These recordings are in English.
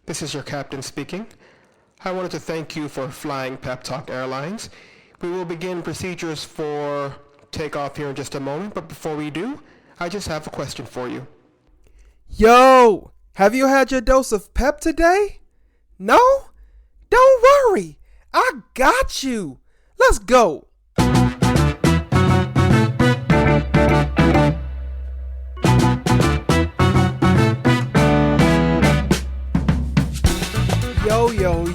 This is your captain speaking. I wanted to thank you for flying Pep Talk Airlines. We will begin procedures for takeoff here in just a moment, but before we do, I just have a question for you. Yo, have you had your dose of pep today? No? Don't worry. I got you. Let's go.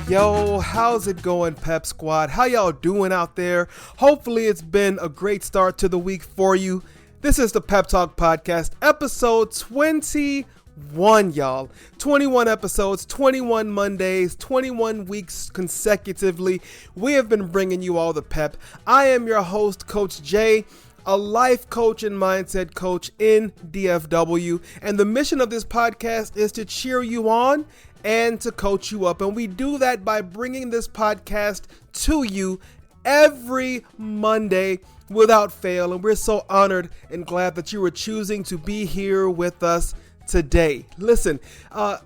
Yo, how's it going, Pep Squad? How y'all doing out there? Hopefully it's been a great start to the week for you. This is the Pep Talk Podcast, episode 21, y'all. 21 episodes, 21 Mondays, 21 weeks consecutively. We have been bringing you all the pep. I am your host, Coach Jay, a life coach and mindset coach in DFW. And the mission of this podcast is to cheer you on and to coach you up. And we do that by bringing this podcast to you every Monday without fail. And we're so honored and glad that you are choosing to be here with us today. Listen, I'm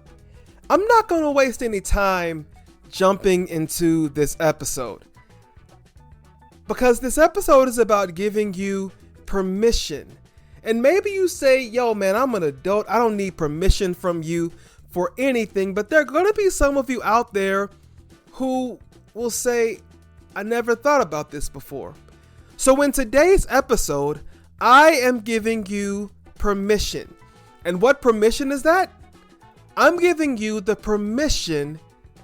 not going to waste any time jumping into this episode, because this episode is about giving you permission. And maybe you say, yo, man, I'm an adult. I don't need permission from you for anything. But there are going to be some of you out there who will say, I never thought about this before. So in today's episode, I am giving you permission. And what permission is that? I'm giving you the permission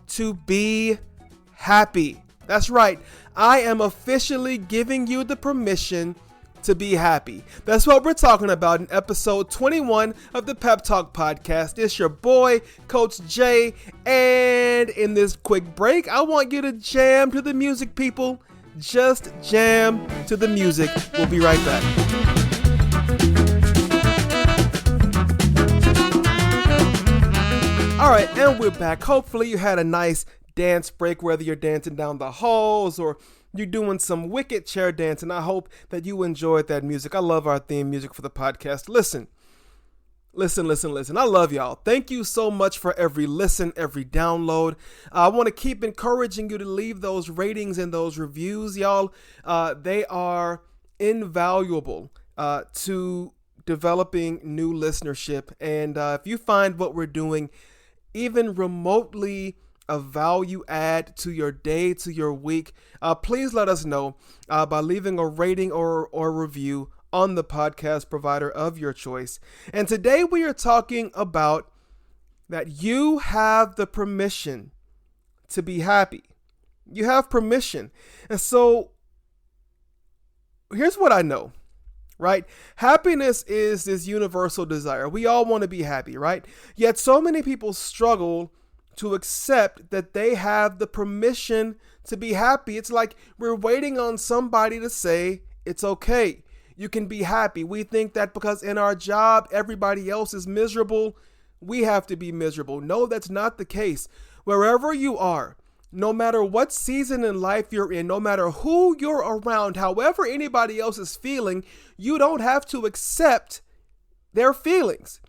to be happy. That's right. I am officially giving you the permission to be happy. That's what we're talking about in episode 21 of the Pep Talk Podcast. It's your boy, Coach Jay. And in this quick break, I want you to jam to the music, people. Just jam to the music. We'll be right back. All right, and we're back. Hopefully you had a nice dance break, whether you're dancing down the halls or you're doing some wicked chair dancing. I hope that you enjoyed that music. I love our theme music for the podcast. Listen. I love y'all. Thank you so much for every listen, every download. I want to keep encouraging you to leave those ratings and those reviews, y'all. They are invaluable to developing new listenership. And if you find what we're doing even remotely a value add to your day, to your week, please let us know by leaving a rating or review on the podcast provider of your choice. And today we are talking about that you have the permission to be happy. You have permission. And so here's what I know, right? Happiness is this universal desire. We all want to be happy, right? Yet so many people struggle to accept that they have the permission to be happy. It's like we're waiting on somebody to say it's okay. You can be happy. We think that because in our job, everybody else is miserable, we have to be miserable. No, that's not the case. Wherever you are, no matter what season in life you're in, no matter who you're around, however anybody else is feeling, you don't have to accept their feelings.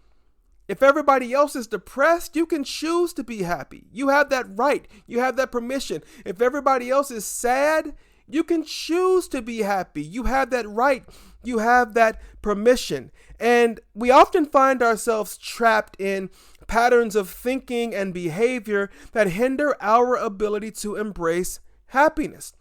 If everybody else is depressed, you can choose to be happy. You have that right. You have that permission. If everybody else is sad, you can choose to be happy. You have that right. You have that permission. And we often find ourselves trapped in patterns of thinking and behavior that hinder our ability to embrace happiness.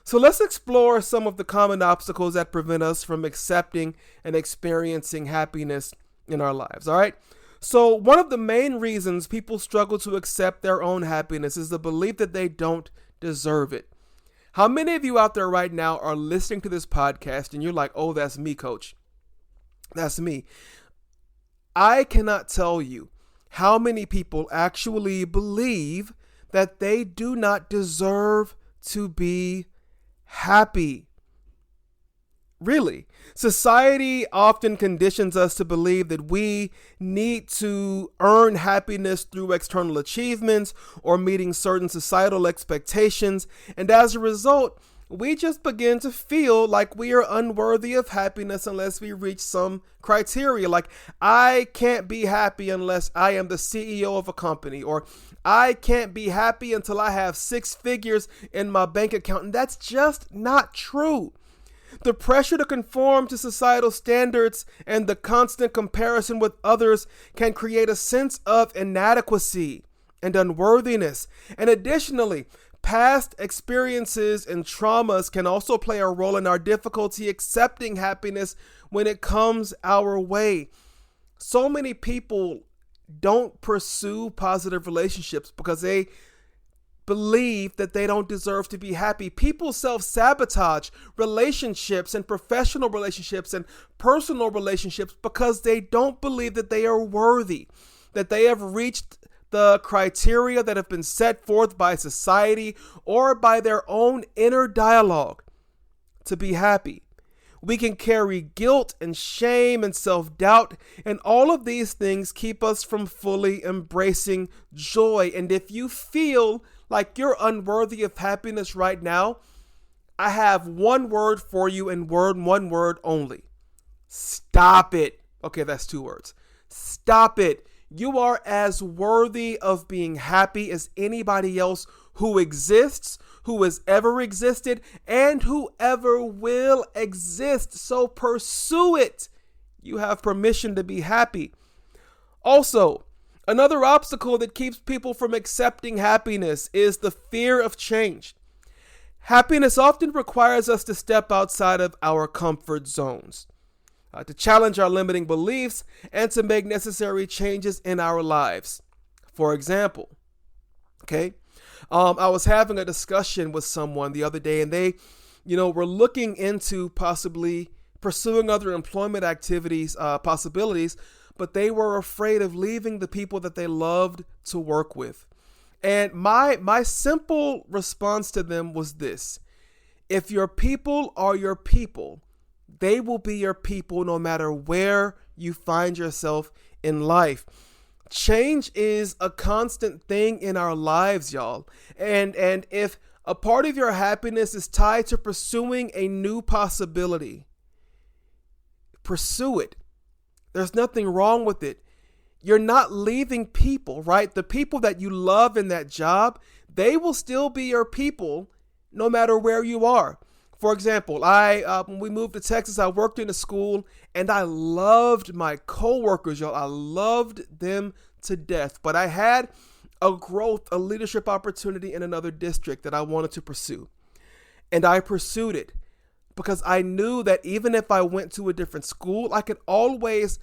So let's explore some of the common obstacles that prevent us from accepting and experiencing happiness in our lives. All right. So one of the main reasons people struggle to accept their own happiness is the belief that they don't deserve it. How many of you out there right now are listening to this podcast and you're like, oh, that's me, coach. That's me. I cannot tell you how many people actually believe that they do not deserve to be happy. Really, society often conditions us to believe that we need to earn happiness through external achievements or meeting certain societal expectations. And as a result, we just begin to feel like we are unworthy of happiness unless we reach some criteria. Like, I can't be happy unless I am the CEO of a company, or I can't be happy until I have 6 figures in my bank account. And that's just not true. The pressure to conform to societal standards and the constant comparison with others can create a sense of inadequacy and unworthiness. And additionally, past experiences and traumas can also play a role in our difficulty accepting happiness when it comes our way. So many people don't pursue positive relationships because they believe that they don't deserve to be happy. People self-sabotage relationships and professional relationships and personal relationships because they don't believe that they are worthy, that they have reached the criteria that have been set forth by society or by their own inner dialogue to be happy. We can carry guilt and shame and self-doubt, and all of these things keep us from fully embracing joy. And if you feel like you're unworthy of happiness right now, I have one word for you, and one word only. Stop it. Okay, that's 2 words. Stop it. You are as worthy of being happy as anybody else who exists, who has ever existed, and who ever will exist. So pursue it. You have permission to be happy. Also, another obstacle that keeps people from accepting happiness is the fear of change. Happiness often requires us to step outside of our comfort zones, to challenge our limiting beliefs, and to make necessary changes in our lives. For example, I was having a discussion with someone the other day, and they, were looking into possibly pursuing other employment activities, possibilities, but they were afraid of leaving the people that they loved to work with. And my simple response to them was this: if your people are your people, they will be your people no matter where you find yourself in life. Change is a constant thing in our lives, y'all. And if a part of your happiness is tied to pursuing a new possibility, pursue it. There's nothing wrong with it. You're not leaving people, right? The people that you love in that job, they will still be your people no matter where you are. For example, when we moved to Texas, I worked in a school, and I loved my coworkers, y'all. I loved them to death. But I had a leadership opportunity in another district that I wanted to pursue. And I pursued it because I knew that even if I went to a different school, I could always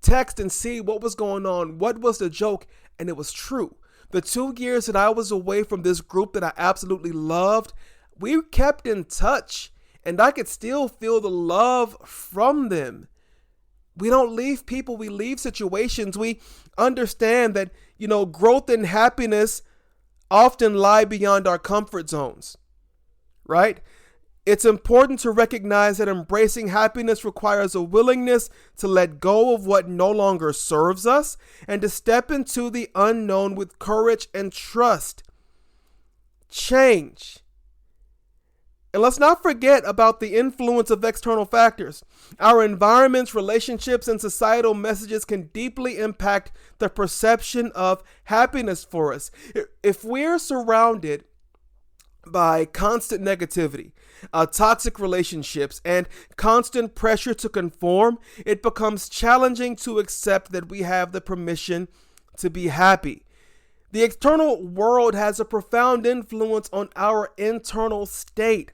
text and see what was going on, what was the joke, and it was true. The 2 years that I was away from this group that I absolutely loved, we kept in touch, and I could still feel the love from them. We don't leave people, we leave situations. We understand that, growth and happiness often lie beyond our comfort zones, right? It's important to recognize that embracing happiness requires a willingness to let go of what no longer serves us and to step into the unknown with courage and trust. Change. And let's not forget about the influence of external factors. Our environments, relationships, and societal messages can deeply impact the perception of happiness for us. If we're surrounded by constant negativity, toxic relationships, and constant pressure to conform, it becomes challenging to accept that we have the permission to be happy. The external world has a profound influence on our internal state.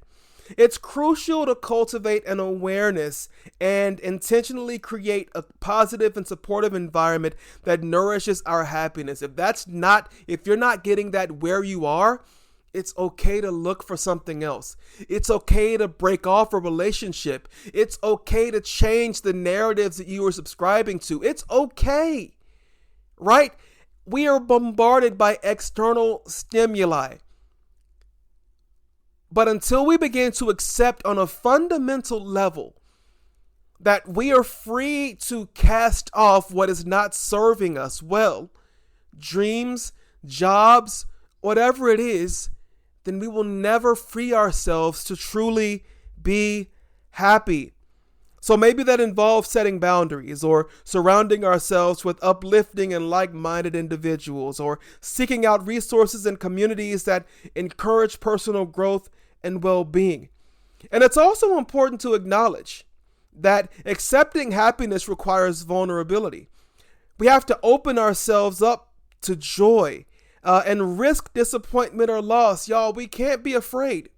It's crucial to cultivate an awareness and intentionally create a positive and supportive environment that nourishes our happiness. If you're not getting that where you are, it's okay to look for something else. It's okay to break off a relationship. It's okay to change the narratives that you are subscribing to. It's okay, right? We are bombarded by external stimuli. But until we begin to accept on a fundamental level that we are free to cast off what is not serving us well, dreams, jobs, whatever it is, then we will never free ourselves to truly be happy. So maybe that involves setting boundaries, or surrounding ourselves with uplifting and like-minded individuals, or seeking out resources and communities that encourage personal growth and well-being. And it's also important to acknowledge that accepting happiness requires vulnerability. We have to open ourselves up to joy and risk disappointment or loss. Y'all, we can't be afraid.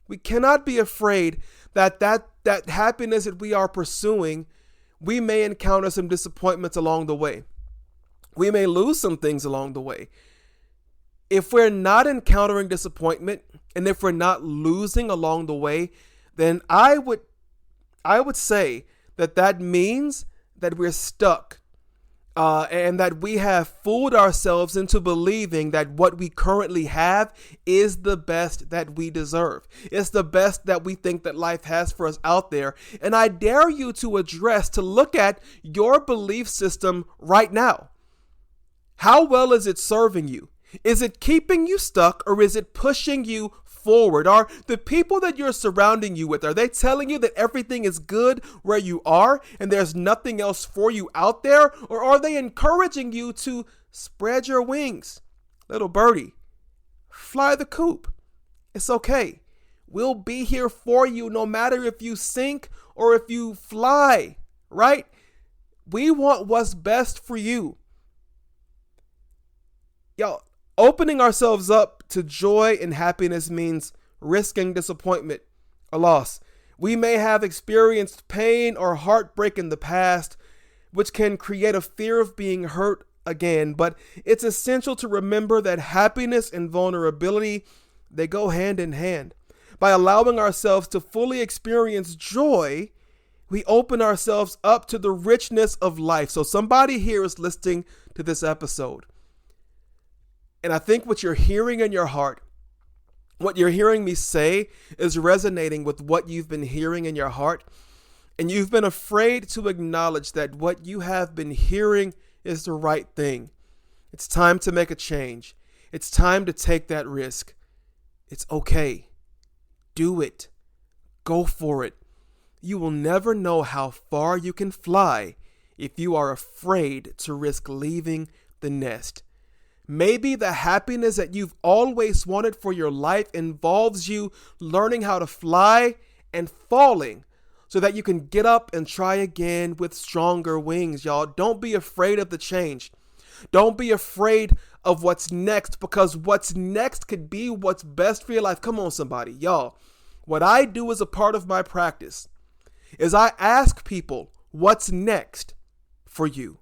We cannot be afraid that happiness that we are pursuing, we may encounter some disappointments along the way. We may lose some things along the way. If we're not encountering disappointment, and if we're not losing along the way, then I would say that means that we're stuck. And that we have fooled ourselves into believing that what we currently have is the best that we deserve. It's the best that we think that life has for us out there. And I dare you to look at your belief system right now. How well is it serving you? Is it keeping you stuck, or is it pushing you forward? Are the people that you're surrounding you with, are they telling you that everything is good where you are and there's nothing else for you out there? Or are they encouraging you to spread your wings? Little birdie, fly the coop. It's okay. We'll be here for you no matter if you sink or if you fly, right? We want what's best for you. Y'all, opening ourselves up to joy and happiness means risking disappointment or loss. We may have experienced pain or heartbreak in the past, which can create a fear of being hurt again. But it's essential to remember that happiness and vulnerability, they go hand in hand. By allowing ourselves to fully experience joy, we open ourselves up to the richness of life. So somebody here is listening to this episode, and I think what you're hearing in your heart, what you're hearing me say, is resonating with what you've been hearing in your heart. And you've been afraid to acknowledge that what you have been hearing is the right thing. It's time to make a change. It's time to take that risk. It's okay. Do it. Go for it. You will never know how far you can fly if you are afraid to risk leaving the nest. Maybe the happiness that you've always wanted for your life involves you learning how to fly and falling so that you can get up and try again with stronger wings, y'all. Don't be afraid of the change. Don't be afraid of what's next, because what's next could be what's best for your life. Come on, somebody. Y'all, what I do as a part of my practice is I ask people what's next for you.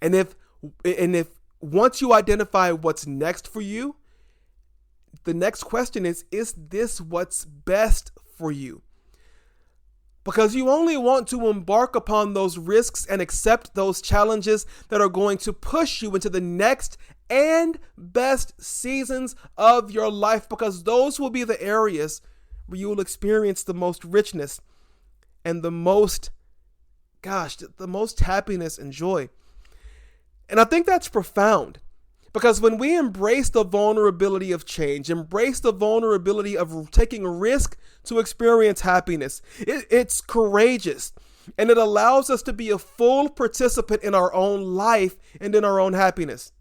And if once you identify what's next for you, the next question is this what's best for you? Because you only want to embark upon those risks and accept those challenges that are going to push you into the next and best seasons of your life, because those will be the areas where you will experience the most richness and the most happiness and joy. And I think that's profound, because when we embrace the vulnerability of change, embrace the vulnerability of taking a risk to experience happiness, it's courageous, and it allows us to be a full participant in our own life and in our own happiness.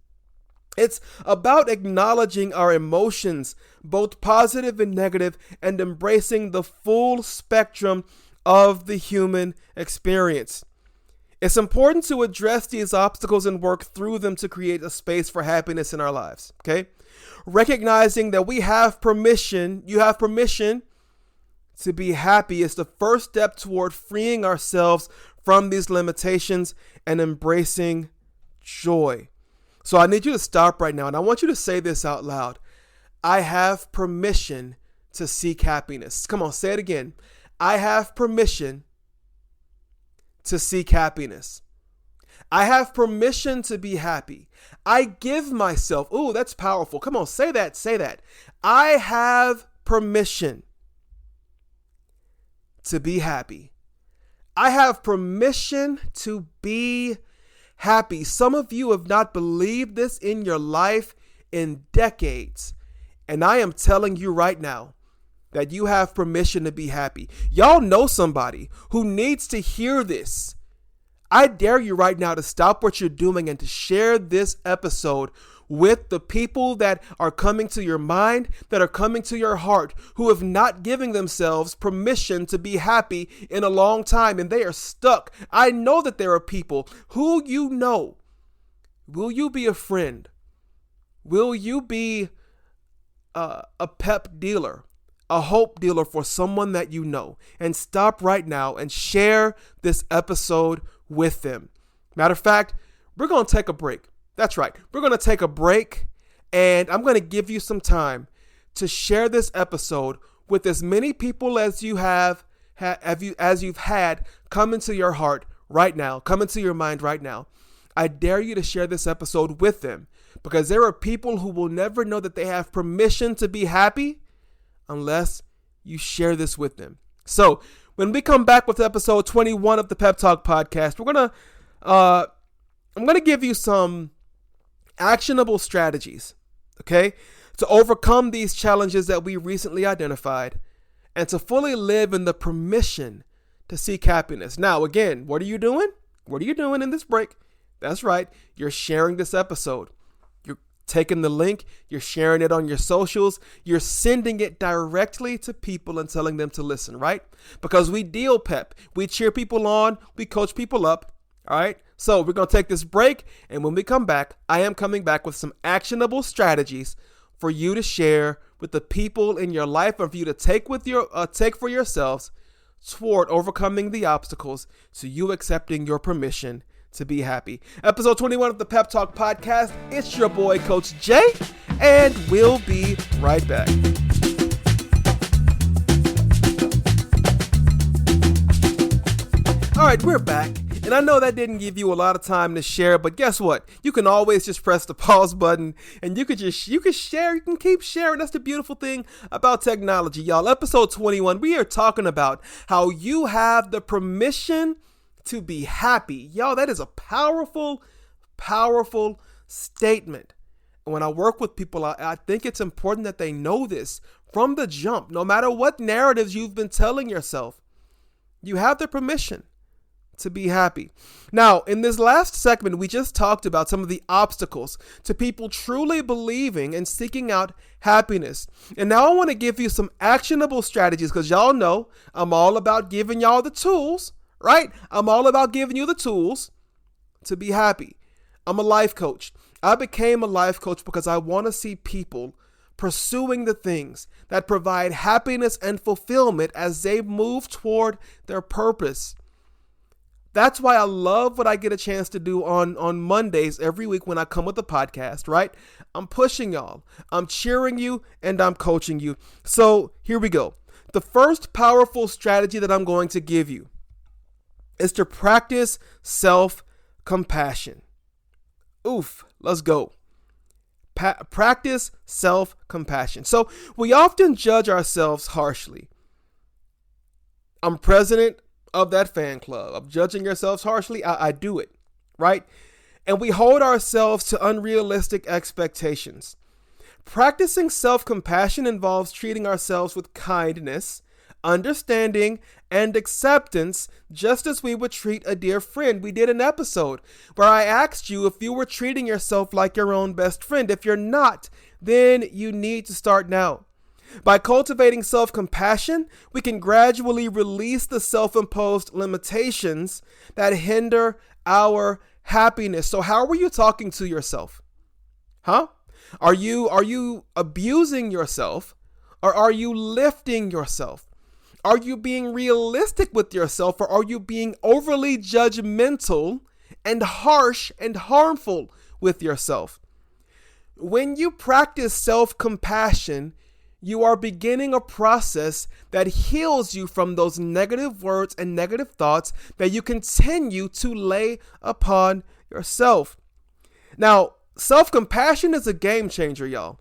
It's about acknowledging our emotions, both positive and negative, and embracing the full spectrum of the human experience. It's important to address these obstacles and work through them to create a space for happiness in our lives, okay? Recognizing that you have permission to be happy is the first step toward freeing ourselves from these limitations and embracing joy. So I need you to stop right now, and I want you to say this out loud. I have permission to seek happiness. Come on, say it again. I have permission to seek happiness. I have permission to be happy. I give myself, ooh, that's powerful. Come on, say that, say that. I have permission to be happy. I have permission to be happy. Some of you have not believed this in your life in decades, And I am telling you right now that you have permission to be happy. Y'all know somebody who needs to hear this. I dare you right now to stop what you're doing and to share this episode with the people that are coming to your mind, that are coming to your heart, who have not given themselves permission to be happy in a long time, and they are stuck. I know that there are people who you know. Will you be a friend? Will you be a pep dealer, a hope dealer for someone that you know? And stop right now and share this episode with them. Matter of fact, we're going to take a break. That's right. We're going to take a break, and I'm going to give you some time to share this episode with as many people as you as you've had come into your heart right now, come into your mind right now. I dare you to share this episode with them, because there are people who will never know that they have permission to be happy unless you share this with them. So when we come back with episode 21 of the Pep Talk podcast, I'm going to give you some actionable strategies, okay, to overcome these challenges that we recently identified and to fully live in the permission to seek happiness. Now, again, what are you doing? What are you doing in this break? That's right. You're sharing this episode. You're taking the link. You're sharing it on your socials. You're sending it directly to people and telling them to listen, right? Because we deal pep. We cheer people on. We coach people up. All right. So we're going to take this break. And when we come back, I am coming back with some actionable strategies for you to share with the people in your life, or for you to take for yourselves toward overcoming the obstacles to you accepting your permission to be happy. Episode 21 of the Pep Talk podcast. It's your boy, Coach Jay, and we'll be right back. All right, we're back. And I know that didn't give you a lot of time to share, but guess what? You can always just press the pause button and you can share, you can keep sharing. That's the beautiful thing about technology, y'all. Episode 21, we are talking about how you have the permission to be happy. Y'all, that is a powerful, powerful statement. And when I work with people, I think it's important that they know this from the jump. No matter what narratives you've been telling yourself, you have the permission to be happy. Now, in this last segment, we just talked about some of the obstacles to people truly believing and seeking out happiness. And now I want to give you some actionable strategies, because y'all know I'm all about giving y'all the tools, right? I'm all about giving you the tools to be happy. I'm a life coach. I became a life coach because I want to see people pursuing the things that provide happiness and fulfillment as they move toward their purpose. That's why I love what I get a chance to do on Mondays every week when I come with the podcast, right? I'm pushing y'all, I'm cheering you, and I'm coaching you. So here we go. The first powerful strategy that I'm going to give you is to practice self-compassion. Oof, let's go. Practice self-compassion. So we often judge ourselves harshly. I'm president of that fan club of judging yourselves harshly. I do it, right? And we hold ourselves to unrealistic expectations. Practicing self-compassion involves treating ourselves with kindness, understanding, and acceptance, just as we would treat a dear friend. We did an episode where I asked you if you were treating yourself like your own best friend. If you're not, then you need to start now. By cultivating self-compassion, we can gradually release the self-imposed limitations that hinder our happiness. So how are you talking to yourself? Huh? Are you abusing yourself, or are you lifting yourself? Are you being realistic with yourself, or are you being overly judgmental and harsh and harmful with yourself? When you practice self-compassion, you are beginning a process that heals you from those negative words and negative thoughts that you continue to lay upon yourself. Now, self-compassion is a game changer, y'all,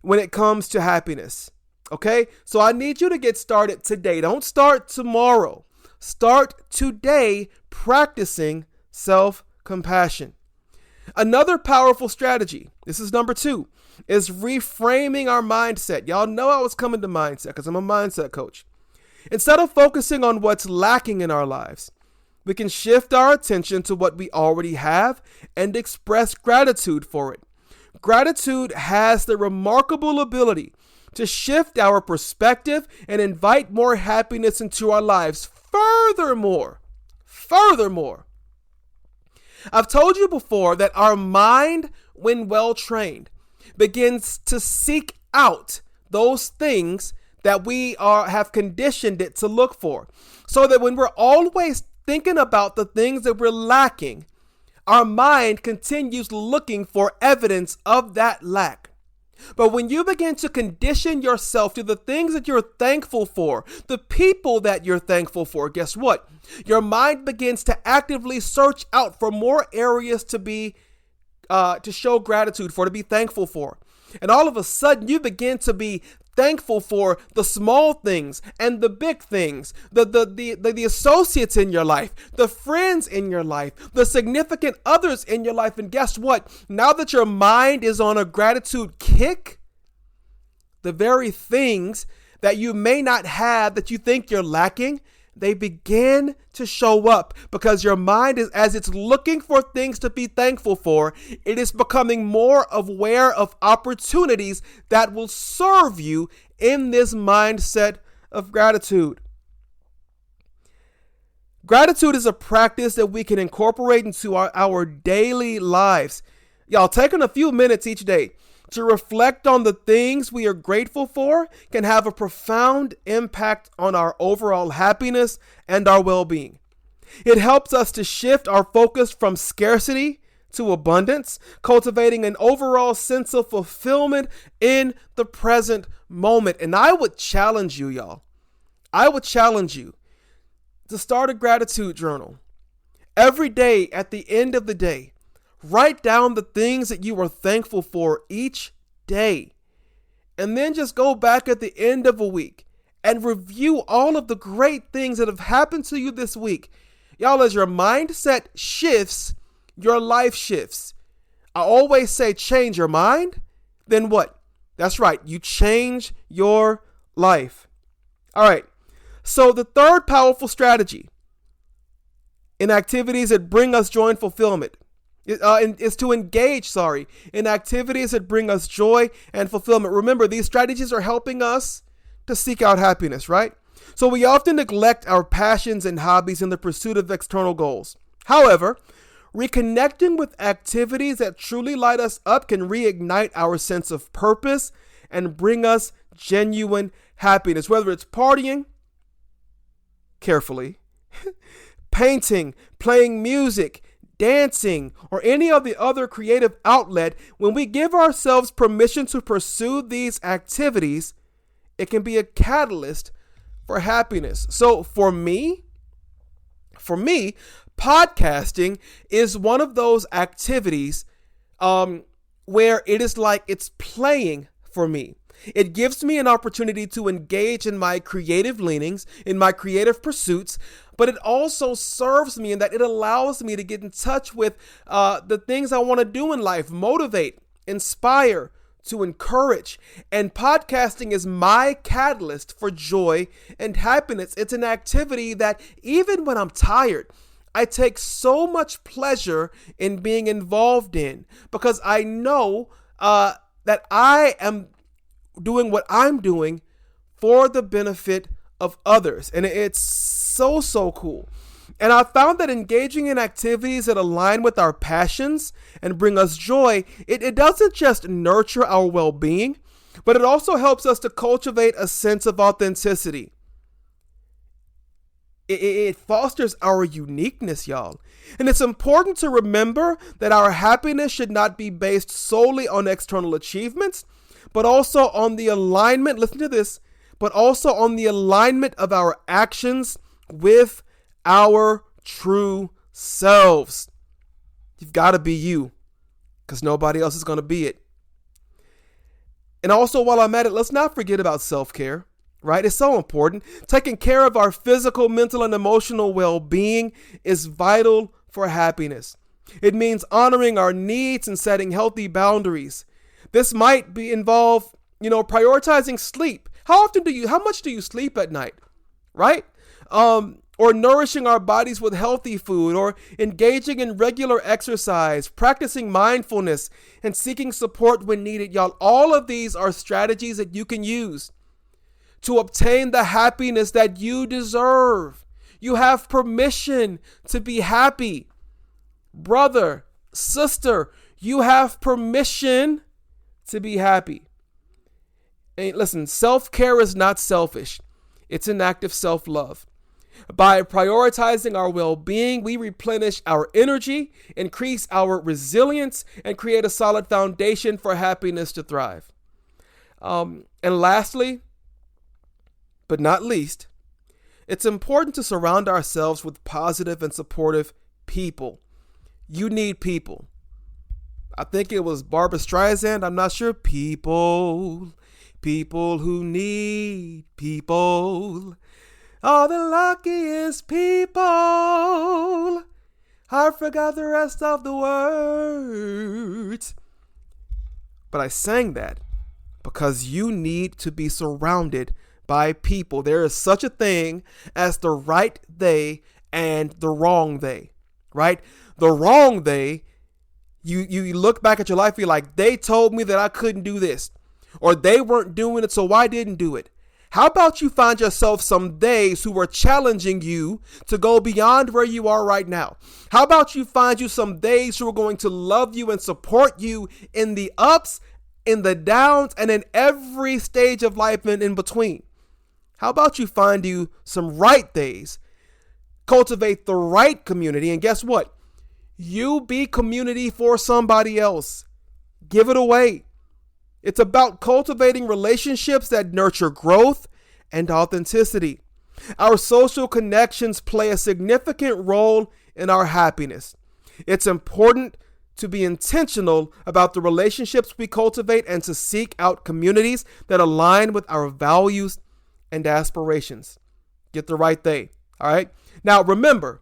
when it comes to happiness. Okay? So I need you to get started today. Don't start tomorrow. Start today practicing self-compassion. Another powerful strategy, this is number 2, is reframing our mindset. Y'all know I was coming to mindset because I'm a mindset coach. Instead of focusing on what's lacking in our lives, we can shift our attention to what we already have and express gratitude for it. Gratitude has the remarkable ability to shift our perspective and invite more happiness into our lives. Furthermore, I've told you before that our mind, when well trained, begins to seek out those things that we have conditioned it to look for. So that when we're always thinking about the things that we're lacking, our mind continues looking for evidence of that lack. But when you begin to condition yourself to the things that you're thankful for, the people that you're thankful for, guess what? Your mind begins to actively search out for more areas to show gratitude for, to be thankful for. And all of a sudden you begin to be thankful for the small things and the big things, the associates in your life, the friends in your life, the significant others in your life. And guess what? Now that your mind is on a gratitude kick, the very things that you may not have that you think you're lacking, they begin to show up because your mind is, as it's looking for things to be thankful for, it is becoming more aware of opportunities that will serve you in this mindset of gratitude. Gratitude is a practice that we can incorporate into our daily lives. Y'all, taking a few minutes each day to reflect on the things we are grateful for can have a profound impact on our overall happiness and our well-being. It helps us to shift our focus from scarcity to abundance, cultivating an overall sense of fulfillment in the present moment. And I would challenge you, y'all. I would challenge you to start a gratitude journal. Every day, at the end of the day, write down the things that you are thankful for each day. And then just go back at the end of a week and review all of the great things that have happened to you this week. Y'all, as your mindset shifts, your life shifts. I always say change your mind, then what? That's right, you change your life. All right, so the third powerful strategy in activities that bring us joy and fulfillment is to engage, in activities that bring us joy and fulfillment. Remember, these strategies are helping us to seek out happiness, right? So we often neglect our passions and hobbies in the pursuit of external goals. However, reconnecting with activities that truly light us up can reignite our sense of purpose and bring us genuine happiness. Whether it's partying, carefully, painting, playing music, dancing, or any of the other creative outlet, when we give ourselves permission to pursue these activities, it can be a catalyst for happiness. So for me, podcasting is one of those activities where it is like it's playing for me. It gives me an opportunity to engage in my creative leanings, in my creative pursuits, but it also serves me in that it allows me to get in touch with the things I want to do in life, motivate, inspire, to encourage. And podcasting is my catalyst for joy and happiness. It's an activity that even when I'm tired, I take so much pleasure in being involved in because I know that I am doing what I'm doing for the benefit of others. And it's so cool. And I found that engaging in activities that align with our passions and bring us joy, it doesn't just nurture our well-being, but it also helps us to cultivate a sense of authenticity. It fosters our uniqueness, y'all. And it's important to remember that our happiness should not be based solely on external achievements, but also on the alignment, listen to this, but also on the alignment of our actions with our true selves. You've got to be you, because nobody else is going to be it. And also, while I'm at it, let's not forget about self-care, right? It's so important. Taking care of our physical, mental, and emotional well-being is vital for happiness. It means honoring our needs and setting healthy boundaries. This might involve, prioritizing sleep. How much do you sleep at night? Right? Or nourishing our bodies with healthy food, or engaging in regular exercise, practicing mindfulness, and seeking support when needed. Y'all, all of these are strategies that you can use to obtain the happiness that you deserve. You have permission to be happy. Brother, sister, you have permission to be happy. And listen, self-care is not selfish. It's an act of self-love. By prioritizing our well-being, we replenish our energy, increase our resilience, and create a solid foundation for happiness to thrive. And lastly, but not least, it's important to surround ourselves with positive and supportive people. You need people. I think it was Barbra Streisand. I'm not sure. People who need people are the luckiest people. I forgot the rest of the words. But I sang that because you need to be surrounded by people. There is such a thing as the right they and the wrong they, right? The wrong they, you look back at your life, you're like, they told me that I couldn't do this, or they weren't doing it, so I didn't do it. How about you find yourself some days who are challenging you to go beyond where you are right now? How about you find you some days who are going to love you and support you in the ups, in the downs, and in every stage of life and in between? How about you find you some right days? Cultivate the right community, and guess what? You be community for somebody else. Give it away. It's about cultivating relationships that nurture growth and authenticity. Our social connections play a significant role in our happiness. It's important to be intentional about the relationships we cultivate and to seek out communities that align with our values and aspirations. Get the right thing. All right. Now, remember,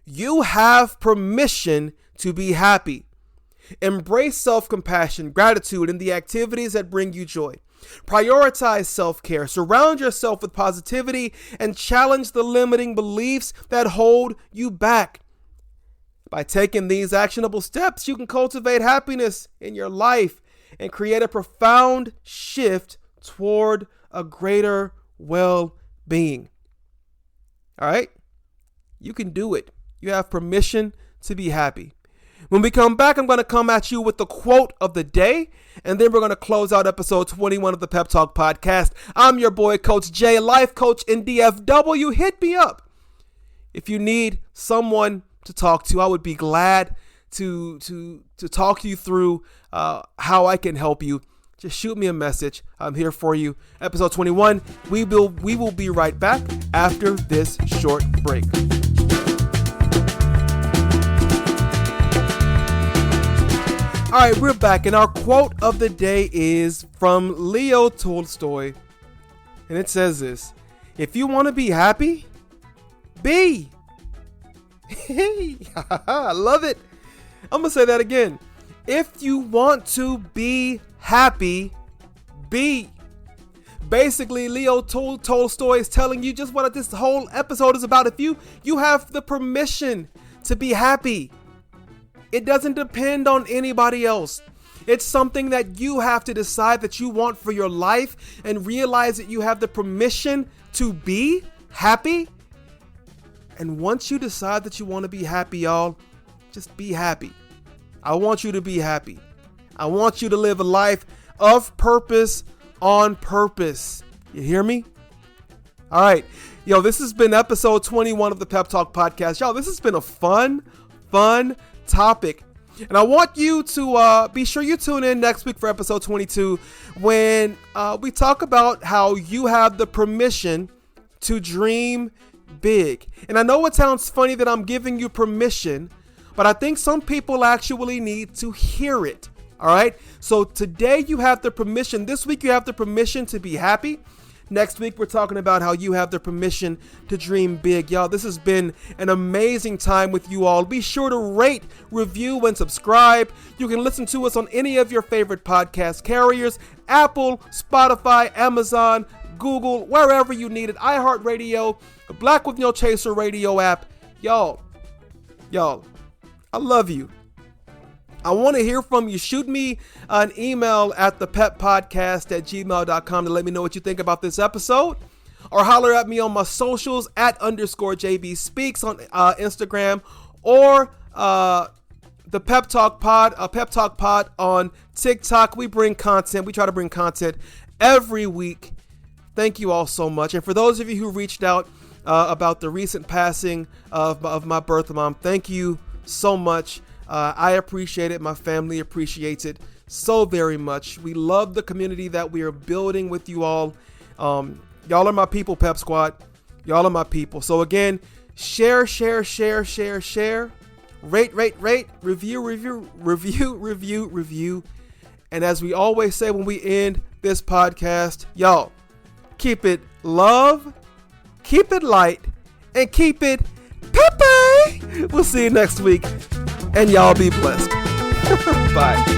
you have permission to be happy. Embrace self-compassion, gratitude, and the activities that bring you joy. Prioritize self-care, surround yourself with positivity, and challenge the limiting beliefs that hold you back. By taking these actionable steps, you can cultivate happiness in your life and create a profound shift toward a greater well-being. All right? You can do it. You have permission to be happy. When we come back, I'm going to come at you with the quote of the day, and then we're going to close out episode 21 of the Pep Talk podcast. I'm your boy, Coach J, life coach in DFW. Hit me up. If you need someone to talk to, I would be glad to talk you through how I can help you. Just shoot me a message. I'm here for you. Episode 21. We will be right back after this short break. All right, we're back, and our quote of the day is from Leo Tolstoy, and it says this: if you want to be happy, be. I love it. I'm going to say that again. If you want to be happy, be. Basically, Leo Tolstoy is telling you just what this whole episode is about. If you have the permission to be happy, it doesn't depend on anybody else. It's something that you have to decide that you want for your life and realize that you have the permission to be happy. And once you decide that you want to be happy, y'all, just be happy. I want you to be happy. I want you to live a life of purpose on purpose. You hear me? All right. Yo, this has been episode 21 of the Pep Talk podcast. Y'all, this has been a fun topic. And I want you to be sure you tune in next week for episode 22 when we talk about how you have the permission to dream big. And I know it sounds funny that I'm giving you permission, but I think some people actually need to hear it. All right. So today you have the permission. This week you have the permission to be happy. Next week, we're talking about how you have the permission to dream big. Y'all, this has been an amazing time with you all. Be sure to rate, review, and subscribe. You can listen to us on any of your favorite podcast carriers: Apple, Spotify, Amazon, Google, wherever you need it. iHeartRadio, Black with No Chaser radio app. Y'all, I love you. I want to hear from you. Shoot me an email at thepeppodcast@gmail.com to let me know what you think about this episode. Or holler at me on my socials at _JB Speaks on Instagram, or the Pep Talk Pod, Pep Talk Pod on TikTok. We bring content. We try to bring content every week. Thank you all so much. And for those of you who reached out about the recent passing of my birth mom, thank you so much. I appreciate it. My family appreciates it so very much. We love the community that we are building with you all. Y'all are my people, Pep Squad. Y'all are my people. So again, share. Rate, review. And as we always say when we end this podcast, y'all, keep it love, keep it light, and keep it peppy. We'll see you next week. And y'all be blessed. Bye.